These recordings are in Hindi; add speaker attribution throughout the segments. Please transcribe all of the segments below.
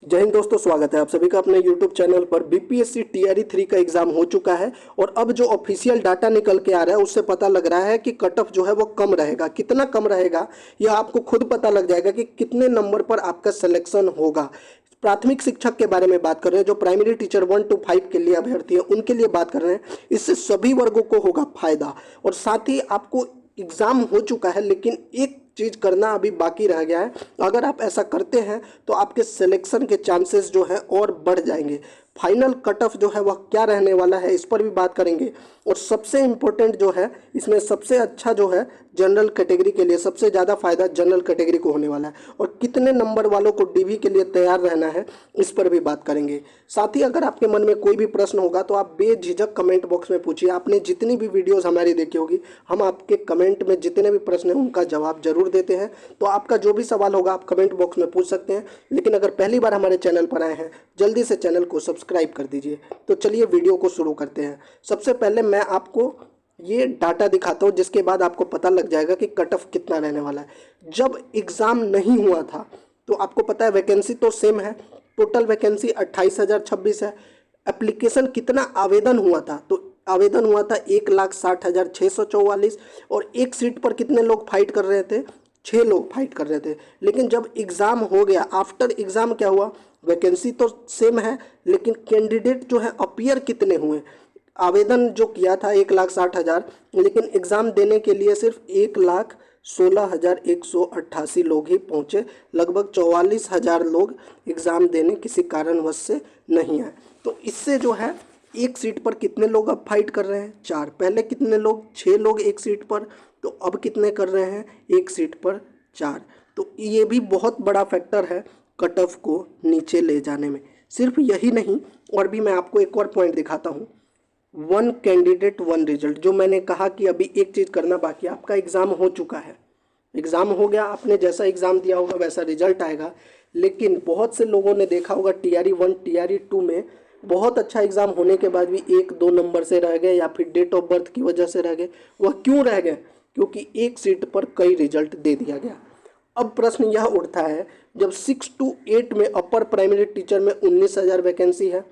Speaker 1: जय हिंद दोस्तों, स्वागत है आप सभी का अपने YouTube चैनल पर। बीपीएससी टीआरई 3 का एग्जाम हो चुका है और अब जो ऑफिशियल डाटा निकल के आ रहा है उससे पता लग रहा है कि कट ऑफ जो है वो कम रहेगा। कितना कम रहेगा यह आपको खुद पता लग जाएगा कि कितने नंबर पर आपका सिलेक्शन होगा। प्राथमिक शिक्षक के बारे में बात कर रहे हैं, जो प्राइमरी टीचर 1 to 5 के लिए अभ्यर्थी है उनके लिए बात कर रहे हैं। इससे सभी वर्गों को होगा फायदा और साथ ही आपको एग्ज़ाम हो चुका है लेकिन एक चीज़ करना अभी बाकी रह गया है। अगर आप ऐसा करते हैं तो आपके सिलेक्शन के चांसेस जो है और बढ़ जाएंगे। फाइनल कट ऑफ जो है वह क्या रहने वाला है इस पर भी बात करेंगे। और सबसे इम्पोर्टेंट जो है इसमें सबसे अच्छा जो है जनरल कैटेगरी के लिए सबसे ज़्यादा फायदा जनरल कैटेगरी को होने वाला है और कितने नंबर वालों को डीवी के लिए तैयार रहना है इस पर भी बात करेंगे। साथ ही अगर आपके मन में कोई भी प्रश्न होगा तो आप बेझिझक कमेंट बॉक्स में पूछिए। आपने जितनी भी वीडियोज़ हमारी देखी होगी हम आपके कमेंट में जितने भी प्रश्न हैं उनका जवाब जरूर देते हैं। तो आपका जो भी सवाल होगा आप कमेंट बॉक्स में पूछ सकते हैं। लेकिन अगर पहली बार हमारे चैनल पर आए हैं जल्दी से चैनल को सब्सक्राइब कर दीजिए। तो चलिए वीडियो को शुरू करते हैं। सबसे पहले मैं आपको ये डाटा दिखाता हूँ जिसके बाद आपको पता लग जाएगा कि कट ऑफ कितना रहने वाला है। जब एग्ज़ाम नहीं हुआ था तो आपको पता है वैकेंसी तो सेम है, टोटल वैकेंसी 28,026 है। एप्लीकेशन कितना आवेदन हुआ था तो आवेदन हुआ था 1,60,644 और एक सीट पर कितने लोग फाइट कर रहे थे? 6 लोग फाइट कर रहे थे। लेकिन जब एग्ज़ाम हो गया, आफ्टर एग्ज़ाम क्या हुआ? वैकेंसी तो सेम है लेकिन कैंडिडेट जो है अपीयर कितने हुए? आवेदन जो किया था 1,60,000 लेकिन एग्ज़ाम देने के लिए सिर्फ 1,16,188 लोग ही पहुँचे। लगभग 44,000 लोग एग्ज़ाम देने किसी कारणवश से नहीं आए। तो इससे जो है एक सीट पर कितने लोग अब फाइट कर रहे हैं? 4। पहले कितने लोग? 6 लोग एक सीट पर, तो अब कितने कर रहे हैं? एक सीट पर 4। तो ये भी बहुत बड़ा फैक्टर है कट ऑफ को नीचे ले जाने में। सिर्फ यही नहीं, और भी मैं आपको एक और पॉइंट दिखाता हूँ। 1 कैंडिडेट 1 रिजल्ट, जो मैंने कहा कि अभी एक चीज़ करना बाकी है। आपका एग्ज़ाम हो चुका है, एग्ज़ाम हो गया, आपने जैसा एग्ज़ाम दिया होगा वैसा रिजल्ट आएगा। लेकिन बहुत से लोगों ने देखा होगा टीआरई 1 टीआरई 2 में बहुत अच्छा एग्ज़ाम होने के बाद भी 1-2 नंबर से रह गए या फिर डेट ऑफ बर्थ की वजह से रह गए। वह क्यों रह गए? क्योंकि एक सीट पर कई रिजल्ट दे दिया गया। अब प्रश्न यह उठता है, जब 6 to 8 में अपर प्राइमरी टीचर में 19,000 वैकेंसी है,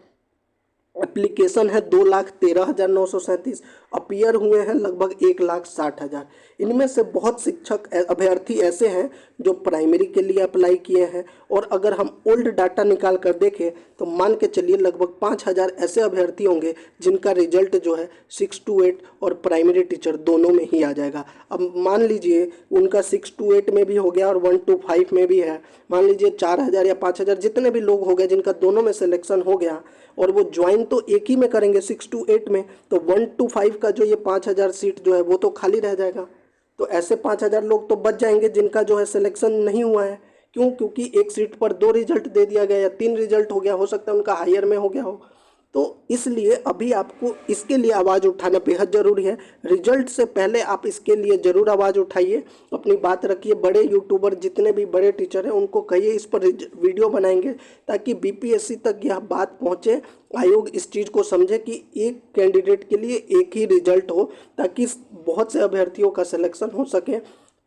Speaker 1: एप्लीकेशन है 2,13,937, अपीयर हुए हैं लगभग 1,60,000। इनमें से बहुत शिक्षक अभ्यर्थी ऐसे हैं जो प्राइमरी के लिए अप्लाई किए हैं और अगर हम ओल्ड डाटा निकाल कर देखें तो मान के चलिए लगभग 5,000 ऐसे अभ्यर्थी होंगे जिनका रिजल्ट जो है 6 to 8 और प्राइमरी टीचर दोनों में ही आ जाएगा। अब मान लीजिए उनका 6 to 8 में भी हो गया और 1 to 5 में भी है। मान लीजिए 4,000 या 5,000 जितने भी लोग हो गए जिनका दोनों में सिलेक्शन हो गया और वो ज्वाइन तो एक ही में करेंगे 6 to 8 में, तो 1 to 5 का जो ये 5,000 सीट जो है वो तो खाली रह जाएगा। तो ऐसे 5,000 लोग तो बच जाएंगे जिनका जो है सिलेक्शन नहीं हुआ है। क्यों? क्योंकि एक सीट पर 2 रिजल्ट दे दिया गया या 3 रिजल्ट हो गया, हो सकता है उनका हायर में हो गया हो। तो इसलिए अभी आपको इसके लिए आवाज़ उठाना बेहद ज़रूरी है। रिजल्ट से पहले आप इसके लिए ज़रूर आवाज़ उठाइए, अपनी बात रखिए। बड़े यूट्यूबर जितने भी बड़े टीचर हैं उनको कहिए इस पर वीडियो बनाएंगे ताकि बीपीएससी तक यह बात पहुंचे, आयोग इस चीज़ को समझे कि एक कैंडिडेट के लिए एक ही रिजल्ट हो ताकि बहुत से अभ्यर्थियों का सिलेक्शन हो सके,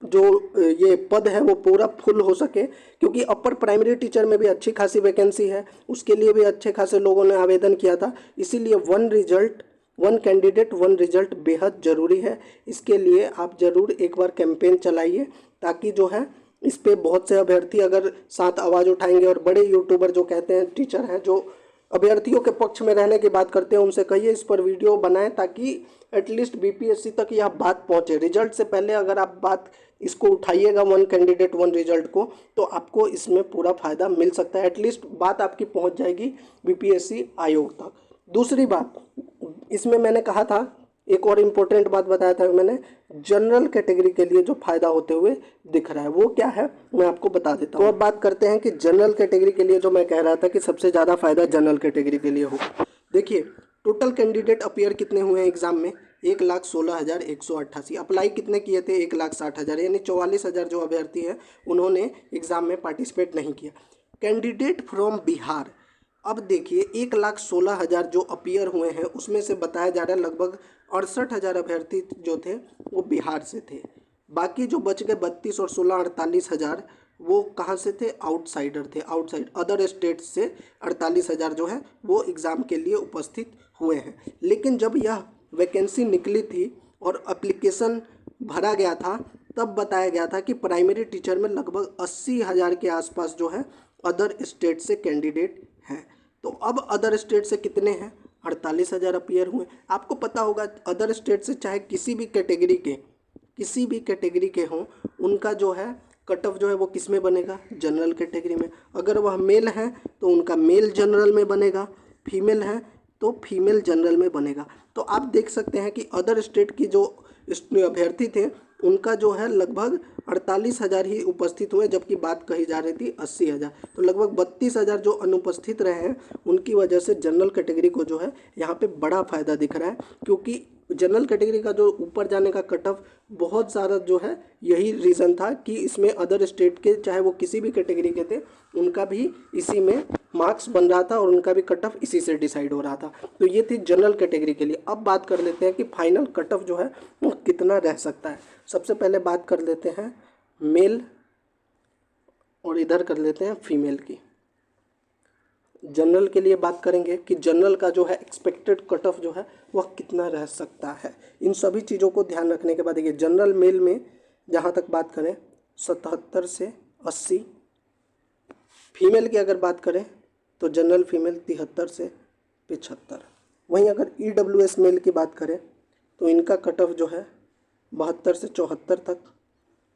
Speaker 1: जो ये पद है वो पूरा फुल हो सके। क्योंकि अपर प्राइमरी टीचर में भी अच्छी खासी वैकेंसी है, उसके लिए भी अच्छे खासे लोगों ने आवेदन किया था। इसीलिए 1 कैंडिडेट 1 रिजल्ट बेहद ज़रूरी है। इसके लिए आप ज़रूर एक बार कैंपेन चलाइए ताकि जो है इस पे बहुत से अभ्यर्थी अगर साथ आवाज़ उठाएंगे और बड़े यूट्यूबर जो कहते हैं टीचर हैं जो अभ्यर्थियों के पक्ष में रहने की बात करते हैं उनसे कहिए इस पर वीडियो बनाएं ताकि एटलीस्ट बीपीएससी तक यह बात पहुंचे। रिजल्ट से पहले अगर आप बात इसको उठाइएगा 1 कैंडिडेट 1 रिजल्ट को, तो आपको इसमें पूरा फ़ायदा मिल सकता है। एटलीस्ट बात आपकी पहुंच जाएगी बीपीएससी आयोग तक। दूसरी बात, इसमें मैंने कहा था, एक और इम्पोर्टेंट बात बताया था मैंने, जनरल कैटेगरी के लिए जो फ़ायदा होते हुए दिख रहा है वो क्या है मैं आपको बता देता हूँ। तो अब बात करते हैं कि जनरल कैटेगरी के लिए जो मैं कह रहा था कि सबसे ज़्यादा फ़ायदा जनरल कैटेगरी के लिए होगा। देखिए टोटल कैंडिडेट अपीयर कितने हुए हैं एग्ज़ाम में? 1,16,188। अप्लाई कितने किए थे? 1,60,000, यानी 44,000 जो अभ्यर्थी हैं उन्होंने एग्ज़ाम में पार्टिसिपेट नहीं किया। कैंडिडेट फ्रॉम बिहार, अब देखिए 1,16,000 जो अपीयर हुए हैं उसमें से बताया जा रहा है लगभग 68,000 अभ्यर्थी जो थे वो बिहार से थे। बाकी जो बच गए 32 और 16 48,000 वो कहाँ से थे, आउटसाइडर थे, आउटसाइड अदर स्टेट से 48,000 जो है वो एग्ज़ाम के लिए उपस्थित हुए हैं। लेकिन जब यह वैकेंसी निकली थी और एप्लीकेशन भरा गया था तब बताया गया था कि प्राइमरी टीचर में लगभग 80,000 के आसपास जो है अदर स्टेट से कैंडिडेट हैं। तो अब अदर स्टेट से कितने हैं, 48,000 अपीयर हुए। आपको पता होगा अदर स्टेट से चाहे किसी भी कैटेगरी के हों, उनका जो है कट ऑफ जो है वो किस में बनेगा, जनरल कैटेगरी में। अगर वह मेल हैं तो उनका मेल जनरल में बनेगा, फीमेल हैं तो फीमेल जनरल में बनेगा। तो आप देख सकते हैं कि अदर स्टेट की जो अभ्यर्थी थे उनका जो है लगभग 48,000 ही उपस्थित हुए, जबकि बात कही जा रही थी 80,000। तो लगभग 32,000 जो अनुपस्थित रहे हैं उनकी वजह से जनरल कैटेगरी को जो है यहाँ पे बड़ा फ़ायदा दिख रहा है, क्योंकि जनरल कैटेगरी का जो ऊपर जाने का कट ऑफ बहुत ज़्यादा जो है यही रीज़न था कि इसमें अदर स्टेट के चाहे वो किसी भी कैटेगरी के थे उनका भी इसी में मार्क्स बन रहा था और उनका भी कट ऑफ इसी से डिसाइड हो रहा था। तो ये थी जनरल कैटेगरी के लिए। अब बात कर लेते हैं कि फाइनल कट ऑफ जो है वो कितना रह सकता है। सबसे पहले बात कर लेते हैं मेल और इधर कर लेते हैं फीमेल की। जनरल के लिए बात करेंगे कि जनरल का जो है एक्सपेक्टेड कट ऑफ जो है वह कितना रह सकता है। इन सभी चीज़ों को ध्यान रखने के बाद देखिए, जनरल मेल में जहाँ तक बात करें 77 से 80, फीमेल की अगर बात करें तो जनरल फीमेल 73 से 75। वहीं अगर EWS मेल की बात करें तो इनका कट ऑफ जो है 72 से 74 तक,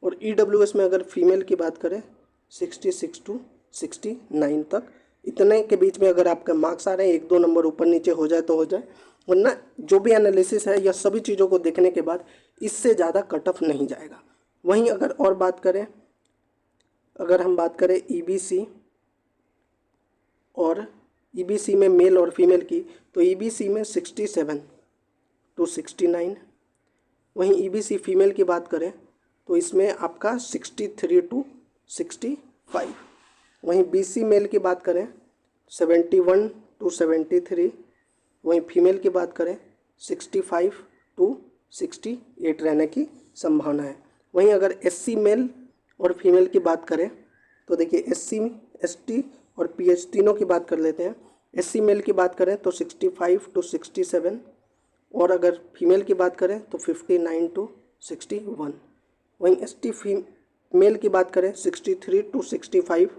Speaker 1: और EWS में अगर फीमेल की बात करें 66 टू 69 तक। इतने के बीच में अगर आपका मार्क्स आ रहे हैं, 1-2 नंबर ऊपर नीचे हो जाए तो हो जाए, वरना जो भी एनालिसिस है या सभी चीज़ों को देखने के बाद इससे ज़्यादा कट ऑफ नहीं जाएगा। वहीं अगर और बात करें, अगर हम बात करें EBC और EBC में मेल और फीमेल की, तो EBC में 67 टू 69। वहीं EBC फीमेल की बात करें तो इसमें आपका 63 टू 65। वहीं BC मेल की बात करें 71 टू 73। वहीं फीमेल की बात करें 65 टू 68 रहने की संभावना है। वहीं अगर SC मेल और फीमेल की बात करें तो देखिए SC, ST और PH तीनों की बात कर लेते हैं। SC मेल की बात करें तो 65 टू 67, और अगर फीमेल की बात करें तो 59 टू 61। वहीं ST मेल की बात करें 63 टू 65,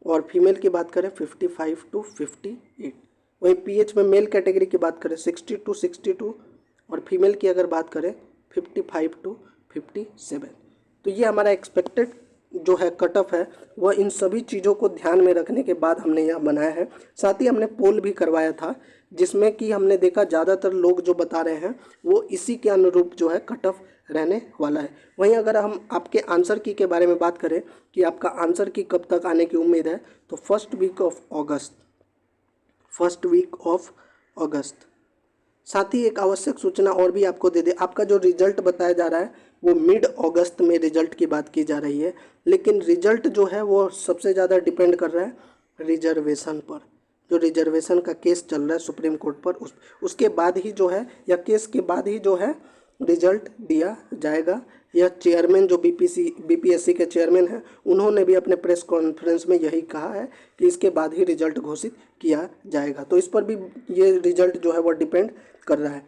Speaker 1: और फीमेल की बात करें 55 टू 58। वहीं PH में मेल कैटेगरी की बात करें 60 टू 62, और फीमेल की अगर बात करें 55 टू 57। तो ये हमारा एक्सपेक्टेड जो है कट ऑफ है वह इन सभी चीज़ों को ध्यान में रखने के बाद हमने यह बनाया है। साथ ही हमने पोल भी करवाया था जिसमें कि हमने देखा ज़्यादातर लोग जो बता रहे हैं वो इसी के अनुरूप जो है कट ऑफ रहने वाला है। वहीं अगर हम आपके आंसर की के बारे में बात करें कि आपका आंसर की कब तक आने की उम्मीद है, तो फर्स्ट वीक ऑफ अगस्त। साथ ही एक आवश्यक सूचना और भी आपको दे दे, आपका जो रिजल्ट बताया जा रहा है वो मिड अगस्त में रिजल्ट की बात की जा रही है, लेकिन रिजल्ट जो है वो सबसे ज़्यादा डिपेंड कर रहा है रिजर्वेशन पर। जो रिजर्वेशन का केस चल रहा है सुप्रीम कोर्ट पर, उसके बाद ही जो है या केस के बाद ही जो है रिजल्ट दिया जाएगा। यह चेयरमैन जो BPSC के चेयरमैन हैं उन्होंने भी अपने प्रेस कॉन्फ्रेंस में यही कहा है कि इसके बाद ही रिजल्ट घोषित किया जाएगा। तो इस पर भी ये रिजल्ट जो है वो डिपेंड कर रहा है।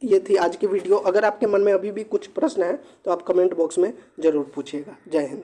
Speaker 1: ये थी आज की वीडियो। अगर आपके मन में अभी भी कुछ प्रश्न है तो आप कमेंट बॉक्स में ज़रूर पूछिएगा। जय हिंद।